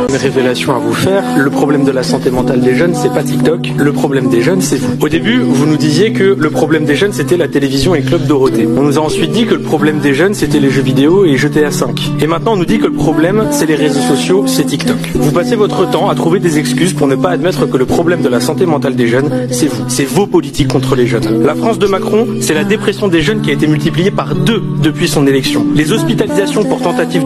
Une révélation à vous faire, le problème de la santé mentale des jeunes, c'est pas TikTok, le problème des jeunes, c'est vous. Au début, vous nous disiez que le problème des jeunes, c'était la télévision et Club Dorothée. On nous a ensuite dit que le problème des jeunes, c'était les jeux vidéo et GTA 5. Et maintenant, on nous dit que le problème, c'est les réseaux sociaux, c'est TikTok. Vous passez votre temps à trouver des excuses pour ne pas admettre que le problème de la santé mentale des jeunes, c'est vous. C'est vos politiques contre les jeunes. La France de Macron, c'est la dépression des jeunes qui a été multipliée par 2 depuis son élection. Les hospitalisations pour tentative,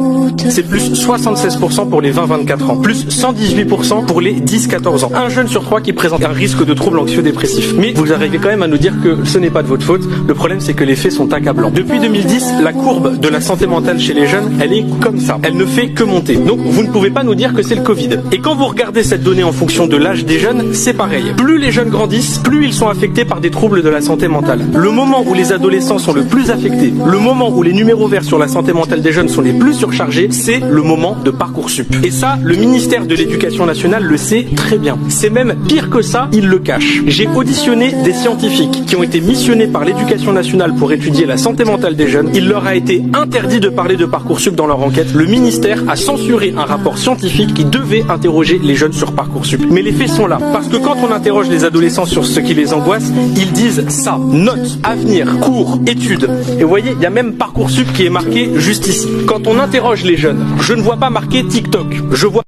c'est plus 76% pour les 20-24 ans, plus 118% pour les 10-14 ans. Un jeune sur 3 qui présente un risque de troubles anxio-dépressifs. Mais vous arrivez quand même à nous dire que ce n'est pas de votre faute. Le problème, c'est que les faits sont accablants. Depuis 2010, la courbe de la santé mentale chez les jeunes, elle est comme ça. Elle ne fait que monter. Donc, vous ne pouvez pas nous dire que c'est le Covid. Et quand vous regardez cette donnée en fonction de l'âge des jeunes, c'est pareil. Plus les jeunes grandissent, plus ils sont affectés par des troubles de la santé mentale. Le moment où les adolescents sont le plus affectés, le moment où les numéros verts sur la santé mentale des jeunes sont les plus surchargés, c'est le moment de Parcoursup. Et ça, le ministère de l'Éducation nationale le sait très bien. C'est même pire que ça, il le cache. J'ai auditionné des scientifiques qui ont été missionnés par l'Éducation nationale pour étudier la santé mentale des jeunes. Il leur a été interdit de parler de Parcoursup dans leur enquête. Le ministère a censuré un rapport scientifique qui devait interroger les jeunes sur Parcoursup. Mais les faits sont là. Parce que quand on interroge les adolescents sur ce qui les angoisse, ils disent ça. Notes, avenir, cours, études. Et vous voyez, il y a même Parcoursup qui est marqué juste ici. Quand on interroge les jeunes, je ne vois pas marqué TikTok. Je vois